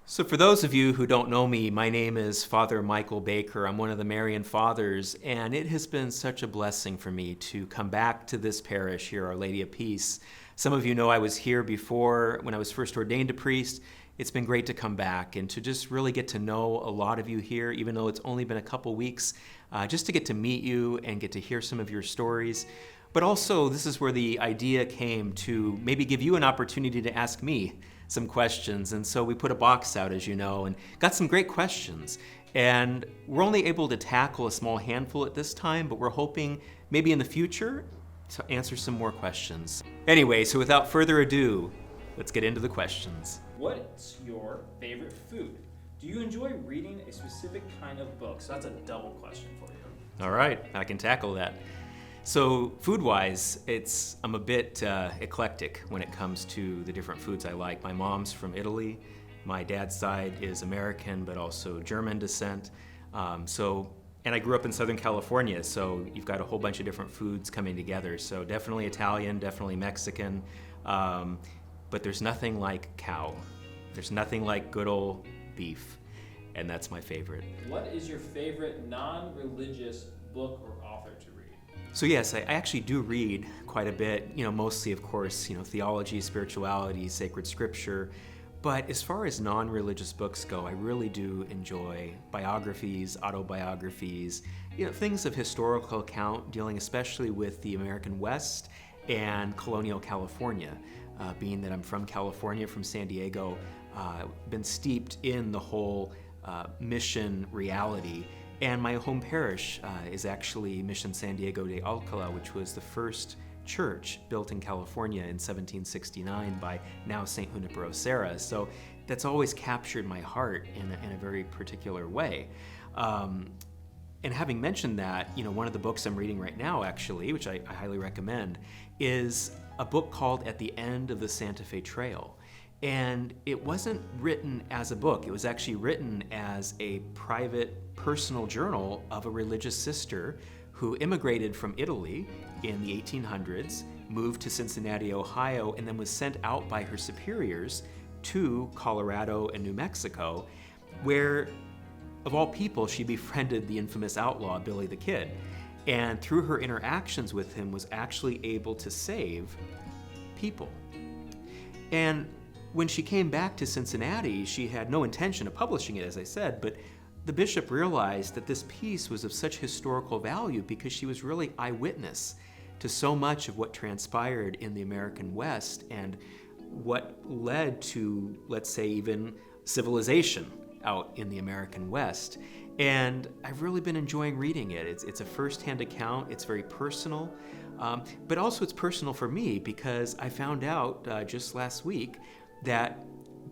So for those of you who don't know me, my name is Father Micheal Baker. I'm one of the Marian Fathers, and it has been such a blessing for me to come back to this parish here, Our Lady of Peace. Some of you know I was here before when I was first ordained a priest. It's been great to come back and to just really get to know a lot of you here, even though it's only been a couple weeks, just to get to meet you and get to hear some of your stories. But also, this is where the idea came to maybe give you an opportunity to ask me some questions. And so we put a box out, as you know, and got some great questions. And we're only able to tackle a small handful at this time, but we're hoping maybe in the future to answer some more questions. Anyway, so without further ado, let's get into the questions. What's your favorite food? Do you enjoy reading a specific kind of book? So that's a double question for you. All right, I can tackle that. So food-wise, I'm a bit eclectic when it comes to the different foods I like. My mom's from Italy. My dad's side is American, but also German descent. And I grew up in Southern California, so you've got a whole bunch of different foods coming together. So definitely Italian, definitely Mexican, but there's nothing like cow. There's nothing like good old beef, and that's my favorite. What is your favorite non-religious book or author to read? So yes, I actually do read quite a bit, mostly, of course, theology, spirituality, sacred scripture. But as far as non-religious books go, I really do enjoy biographies, autobiographies, things of historical account dealing especially with the American West and colonial California. Being that I'm from California, from San Diego, been steeped in the whole mission reality. And my home parish is actually Mission San Diego de Alcala, which was the first church built in California in 1769 by now St. Junipero Serra. So that's always captured my heart in a very particular way. And having mentioned that, one of the books I'm reading right now, actually, which I highly recommend, is a book called At the End of the Santa Fe Trail. And it wasn't written as a book. It was actually written as a private, personal journal of a religious sister who immigrated from Italy in the 1800s, moved to Cincinnati, Ohio, and then was sent out by her superiors to Colorado and New Mexico, where, of all people, she befriended the infamous outlaw Billy the Kid. And through her interactions with him was actually able to save people. And when she came back to Cincinnati, she had no intention of publishing it, as I said, but the bishop realized that this piece was of such historical value because she was really eyewitness to so much of what transpired in the American West and what led to, let's say, even civilization out in the American West. And I've really been enjoying reading it. It's a first-hand account. It's very personal, but also it's personal for me because I found out just last week that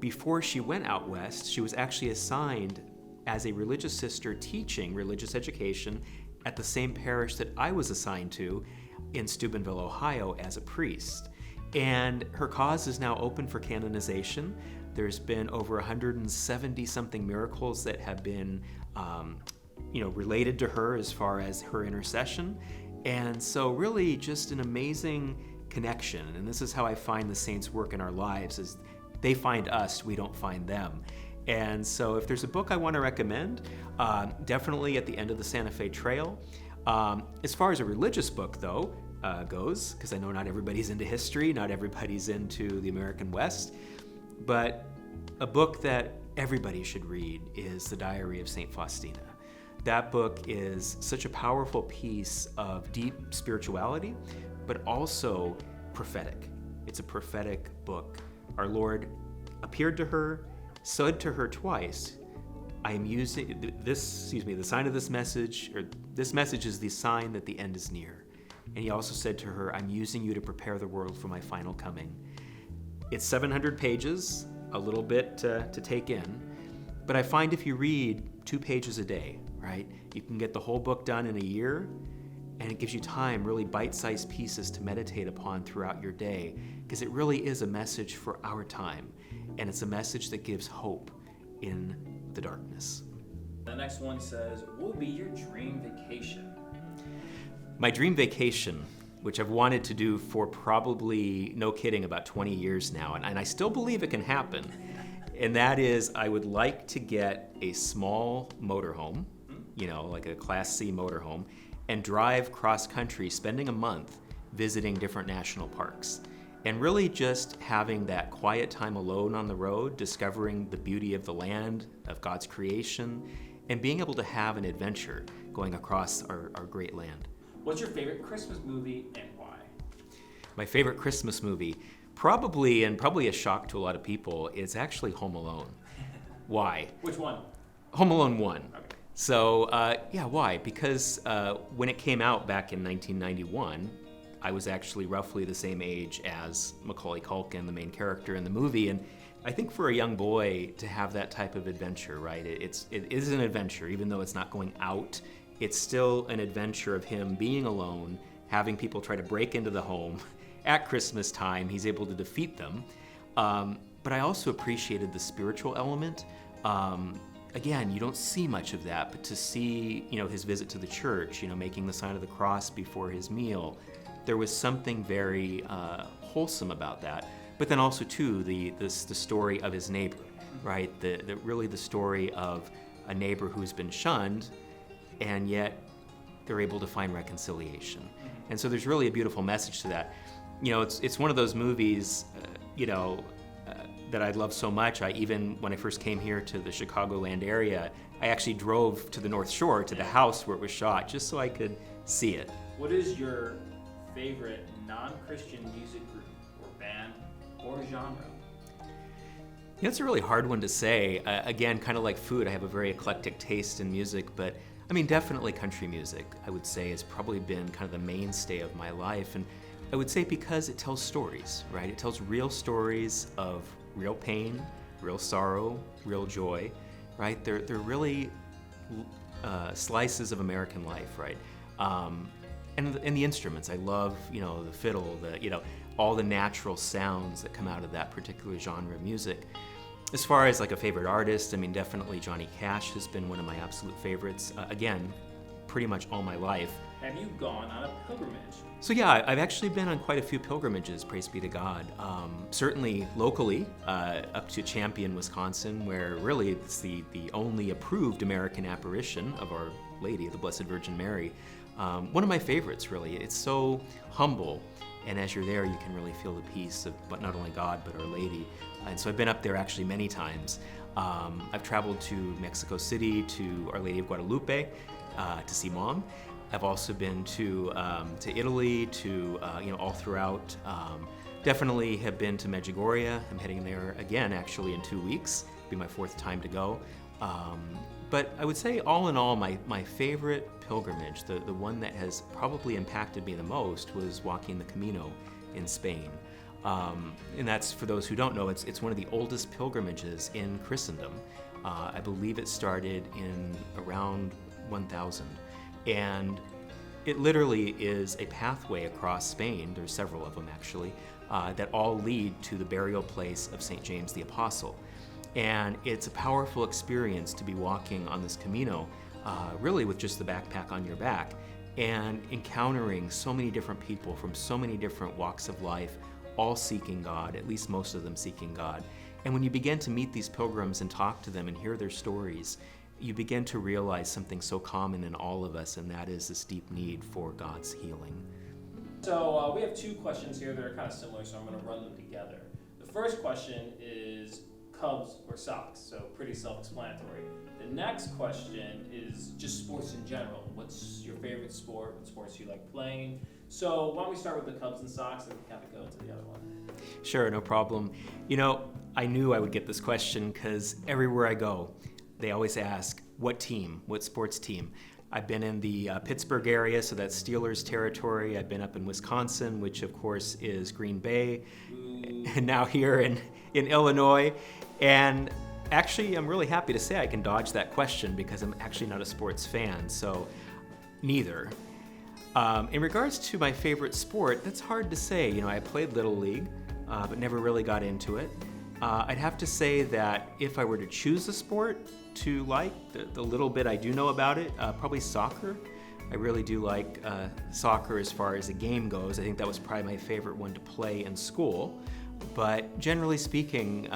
before she went out west, she was actually assigned as a religious sister teaching religious education at the same parish that I was assigned to in Steubenville, Ohio, as a priest. And her cause is now open for canonization. There's been over 170-something miracles that have been related to her as far as her intercession. And so really just an amazing connection. And this is how I find the saints work in our lives, is they find us, we don't find them. And so if there's a book I want to recommend, definitely At the End of the Santa Fe Trail. As far as a religious book, though, goes, because I know not everybody's into history, not everybody's into the American West, but a book that everybody should read is The Diary of St. Faustina. That book is such a powerful piece of deep spirituality, but also prophetic. It's a prophetic book. Our Lord appeared to her, said to her twice, I am using the sign of this message, or this message is the sign that the end is near. And he also said to her, I'm using you to prepare the world for my final coming. It's 700 pages, a little bit to take in, but I find if you read 2 pages a day, right, you can get the whole book done in a year, and it gives you time, really bite-sized pieces to meditate upon throughout your day, because it really is a message for our time, and it's a message that gives hope in the darkness. The next one says, what will be your dream vacation? My dream vacation, which I've wanted to do for probably, no kidding, about 20 years now, and I still believe it can happen, And that is, I would like to get a small motorhome, like a Class C motorhome, and drive cross country, spending a month visiting different national parks. And really just having that quiet time alone on the road, discovering the beauty of the land, of God's creation, and being able to have an adventure going across our great land. What's your favorite Christmas movie and why? My favorite Christmas movie, probably a shock to a lot of people, is actually Home Alone. Why? Which one? Home Alone 1. Okay. So, why? Because when it came out back in 1991, I was actually roughly the same age as Macaulay Culkin, the main character in the movie, and I think for a young boy to have that type of adventure, right? It is an adventure, even though it's not going out. It's still an adventure of him being alone, having people try to break into the home. At Christmas time, he's able to defeat them. But I also appreciated the spiritual element. Again, you don't see much of that, but to see, his visit to the church, making the sign of the cross before his meal, there was something very wholesome about that. But then also too, the story of his neighbor, right? Really the story of a neighbor who's been shunned, and yet they're able to find reconciliation. And so there's really a beautiful message to that. It's one of those movies, that I love so much. Even when I first came here to the Chicagoland area, I actually drove to the North Shore, to the house where it was shot, just so I could see it. What is your favorite non-Christian music group or band or genre? It's a really hard one to say. Again, kind of like food, I have a very eclectic taste in music, but definitely country music, I would say, has probably been kind of the mainstay of my life. And I would say because it tells stories, right? It tells real stories of real pain, real sorrow, real joy, right? They're really slices of American life, right? And the instruments, I love, the fiddle, all the natural sounds that come out of that particular genre of music. As far as like a favorite artist, definitely Johnny Cash has been one of my absolute favorites. Again, pretty much all my life. Have you gone on a pilgrimage? So yeah, I've actually been on quite a few pilgrimages, praise be to God. Certainly locally, up to Champion, Wisconsin, where really it's the only approved American apparition of Our Lady, the Blessed Virgin Mary. One of my favorites, really. It's so humble, and as you're there, you can really feel the peace of not only God, but Our Lady. And so I've been up there actually many times. I've traveled to Mexico City, to Our Lady of Guadalupe, to see Mom. I've also been to Italy, to all throughout. Definitely have been to Medjugorje. I'm heading there again, actually, in 2 weeks. It'll be my 4th time to go. But I would say, all in all, my favorite pilgrimage, the one that has probably impacted me the most, was walking the Camino in Spain. And that's, for those who don't know, it's one of the oldest pilgrimages in Christendom. I believe it started in around 1000. And it literally is a pathway across Spain, there's several of them actually, that all lead to the burial place of St. James the Apostle. And it's a powerful experience to be walking on this Camino, really with just the backpack on your back, and encountering so many different people from so many different walks of life, all seeking God, at least most of them seeking God. And when you begin to meet these pilgrims and talk to them and hear their stories, you begin to realize something so common in all of us, and that is this deep need for God's healing. So we have 2 questions here that are kind of similar, so I'm going to run them together. The first question is Cubs or Sox, so pretty self-explanatory. The next question is just sports in general. What's your favorite sport? What sports do you like playing? So why don't we start with the Cubs and Sox, and we kind of go into the other one. Sure, no problem. I knew I would get this question because everywhere I go, they always ask, what team, what sports team? I've been in the Pittsburgh area, so that's Steelers territory. I've been up in Wisconsin, which of course is Green Bay, and now here in Illinois. And actually, I'm really happy to say I can dodge that question because I'm actually not a sports fan, so neither. In regards to my favorite sport, that's hard to say. I played Little League, but never really got into it. I'd have to say that if I were to choose a sport to like, the little bit I do know about it, probably soccer. I really do like soccer as far as the game goes. I think that was probably my favorite one to play in school. But generally speaking,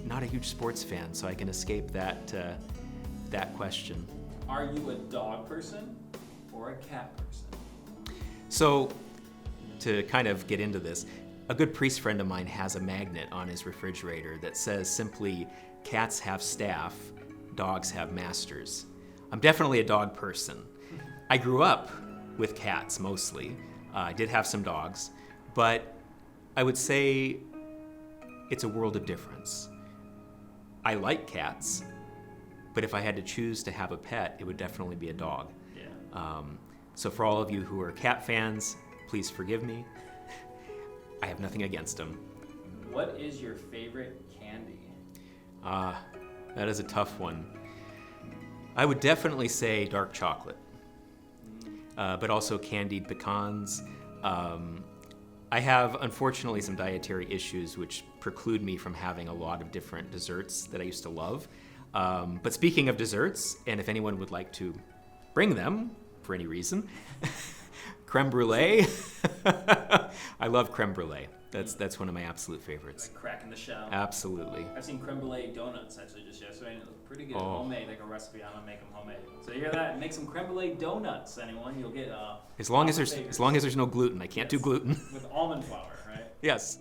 not a huge sports fan, so I can escape that question. Are you a dog person or a cat person? So, to kind of get into this, a good priest friend of mine has a magnet on his refrigerator that says simply, cats have staff, dogs have masters. I'm definitely a dog person. I grew up with cats mostly. I did have some dogs, but I would say it's a world of difference. I like cats, but if I had to choose to have a pet, it would definitely be a dog. Yeah. So for all of you who are cat fans, please forgive me. I have nothing against them. What is your favorite candy? That is a tough one. I would definitely say dark chocolate, but also candied pecans. I have, unfortunately, some dietary issues which preclude me from having a lot of different desserts that I used to love. But speaking of desserts, and if anyone would like to bring them for any reason, creme brulee. I love creme brulee. That's one of my absolute favorites. Like cracking the shell. Absolutely. I've seen creme brulee donuts actually just yesterday, and it looked pretty good. Oh. Homemade, like a recipe. I'm gonna make them homemade. So you hear that? Make some creme brulee donuts, anyone. You'll get As long as there's no gluten. I can't do gluten. with almond flour, right? Yes.